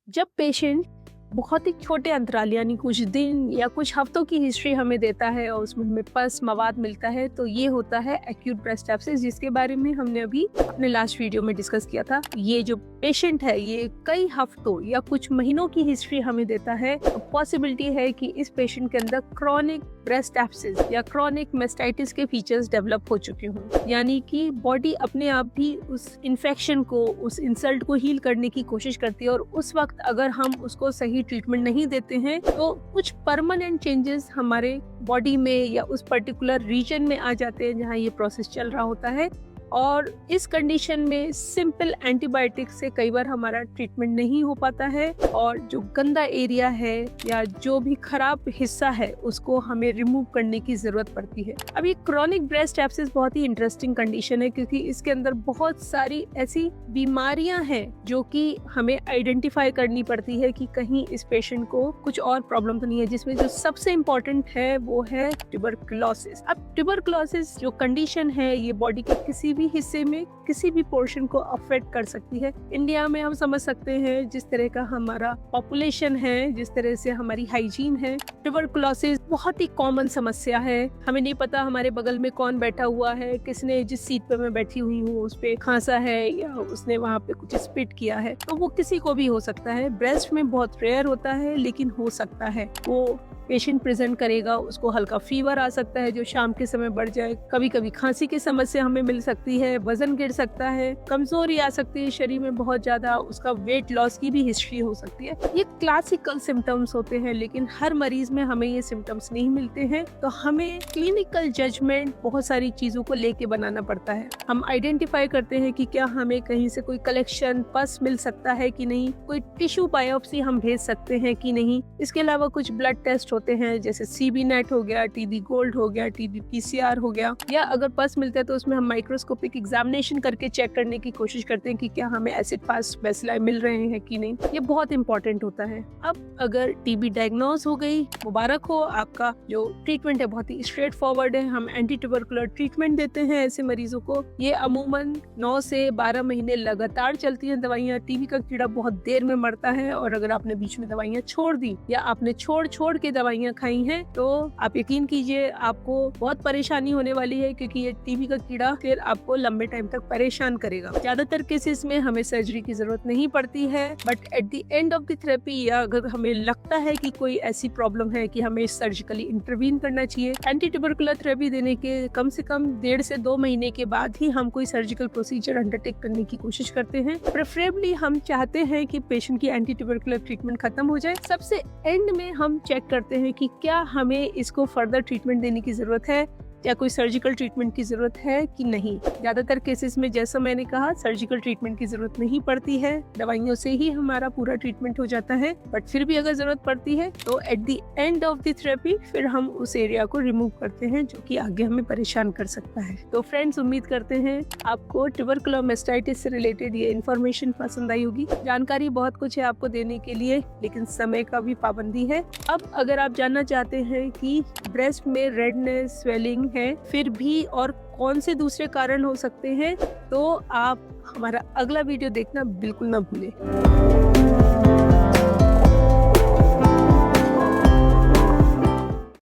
जब पेशेंट बहुत ही छोटे अंतराल यानी कुछ दिन या कुछ हफ्तों की हिस्ट्री हमें देता है और उसमें हमें पस मवाद मिलता है, तो ये होता है एक्यूट ब्रेस्ट एब्सेस, जिसके बारे में हमने अभी अपने लास्ट वीडियो में डिस्कस किया था। ये जो पेशेंट है ये कई हफ्तों या कुछ महीनों की हिस्ट्री हमें देता है, तो पॉसिबिलिटी है कि इस पेशेंट के अंदर क्रॉनिक ब्रेस्ट एब्सेस या क्रॉनिक मेस्टाइटिस के फीचर्स डेवलप हो चुके हों, यानी कि बॉडी अपने आप भी उस इन्फेक्शन को, उस इंसल्ट को हील करने की कोशिश करती है, और उस वक्त अगर हम उसको सही ट्रीटमेंट नहीं देते हैं तो कुछ परमानेंट चेंजेस हमारे बॉडी में या उस पर्टिकुलर रीजन में आ जाते हैं जहां ये प्रोसेस चल रहा होता है। और इस कंडीशन में सिंपल एंटीबायोटिक से कई बार हमारा ट्रीटमेंट नहीं हो पाता है, और जो गंदा एरिया है या जो भी खराब हिस्सा है उसको हमें रिमूव करने की जरूरत पड़ती है। अब ये क्रॉनिक ब्रेस्ट एब्सेस बहुत ही इंटरेस्टिंग कंडीशन है, क्योंकि इसके अंदर बहुत सारी ऐसी बीमारियां हैं जो कि हमें आइडेंटिफाई करनी पड़ती है कि कहीं इस पेशेंट को कुछ और प्रॉब्लम तो नहीं है, जिसमें जो सबसे इम्पोर्टेंट है वो है ट्यूबरकुलोसिस। अब ट्यूबरकुलोसिस जो कंडीशन है ये बॉडी के किसी भी हिस्से में किसी भी पोर्शन को अफेक्ट कर सकती है। इंडिया में हम समझ सकते हैं जिस तरह का हमारा पॉपुलेशन है, जिस तरह से हमारी हाइजीन है, ट्यूबरकुलोसिस बहुत ही कॉमन समस्या है। हमें नहीं पता हमारे बगल में कौन बैठा हुआ है, किसने जिस सीट पे मैं बैठी हुई हूँ उस पे खांसा है या उसने वहाँ पे कुछ स्पिट किया है, तो वो किसी को भी हो सकता है। ब्रेस्ट में बहुत रेयर होता है लेकिन हो सकता है। वो पेशेंट प्रेजेंट करेगा, उसको हल्का फीवर आ सकता है जो शाम के समय बढ़ जाए, कभी कभी खांसी की समस्या हमें मिल सकती है, वजन गिर सकता है, कमजोरी आ सकती है शरीर में बहुत ज्यादा, उसका वेट लॉस की भी हिस्ट्री हो सकती है। ये क्लासिकल सिम्टम्स होते हैं, लेकिन हर मरीज में हमें ये सिम्टम्स नहीं मिलते हैं, तो हमें क्लिनिकल जजमेंट बहुत सारी चीजों को लेके बनाना पड़ता है। हम आइडेंटिफाई करते हैं कि क्या हमें कहीं से कोई कलेक्शन पस मिल सकता है कि नहीं, कोई टिश्यू बायोप्सी हम भेज सकते हैं कि नहीं। इसके अलावा कुछ ब्लड टेस्ट होते हैं जैसे सीबी नेट हो गया, टीबी गोल्ड हो गया, टीबी पीसीआर हो गया, या अगर पस मिलता है तो उसमें हम माइक्रोस्कोपिक एग्जामिनेशन करके चेक करने की कोशिश करते हैं कि क्या हमें एसिड पास बेसिलाई मिल रहे हैं कि नहीं। ये बहुत इंपॉर्टेंट होता है। अब अगर टीबी डायग्नोज हो गई, मुबारक हो, आपका जो ट्रीटमेंट है बहुत ही स्ट्रेट फॉरवर्ड है। हम एंटी ट्यूबरकुलर ट्रीटमेंट देते हैं ऐसे मरीजों को। ये अमूमन 9 से 12 महीने लगातार चलती हैं दवाइयाँ। टीबी का कीड़ा बहुत देर में मरता है, और अगर आपने बीच में दवाइयाँ छोड़ दी या आपने छोड़ के दवाइयाँ खाई हैं तो आप यकीन कीजिए आपको बहुत परेशानी होने वाली है, क्योंकि ये टीबी का कीड़ा फिर आपको लंबे टाइम तक परेशान करेगा। ज्यादातर केसेस में हमें सर्जरी की जरूरत नहीं पड़ती है, but at the end of the therapy या अगर हमें लगता है कि कोई ऐसी प्रॉब्लम है कि हमें सर्जिकली इंटरवीन करना चाहिए, एंटी ट्यूबरकुलर थेरेपी देने के कम से कम 1.5 से 2 महीने के बाद ही हम कोई सर्जिकल प्रोसीजर अंडरटेक करने की कोशिश करते हैं। प्रेफरेबली हम चाहते हैं कि पेशेंट की एंटी ट्यूबरकुलर ट्रीटमेंट खत्म हो जाए। सबसे एंड में हम चेक करते हैं कि क्या हमें इसको फर्दर ट्रीटमेंट देने की जरूरत है या कोई सर्जिकल ट्रीटमेंट की जरूरत है कि नहीं। ज्यादातर केसेस में जैसा मैंने कहा सर्जिकल ट्रीटमेंट की जरूरत नहीं पड़ती है, दवाइयों से ही हमारा पूरा ट्रीटमेंट हो जाता है। बट फिर भी अगर जरूरत पड़ती है तो at the end of the therapy फिर हम उस एरिया को रिमूव करते हैं जो कि आगे हमें परेशान कर सकता है। तो फ्रेंड्स, उम्मीद करते हैं आपको ट्यूबरकुलर मेस्टाइटिस से रिलेटेड ये इन्फॉर्मेशन पसंद आई होगी। जानकारी बहुत कुछ है आपको देने के लिए, लेकिन समय का भी पाबंदी है। अब अगर आप जानना चाहते हैं कि ब्रेस्ट में रेडनेस, स्वेलिंग है फिर भी और कौन से दूसरे कारण हो सकते हैं, तो आप हमारा अगला वीडियो देखना बिल्कुल ना भूलें।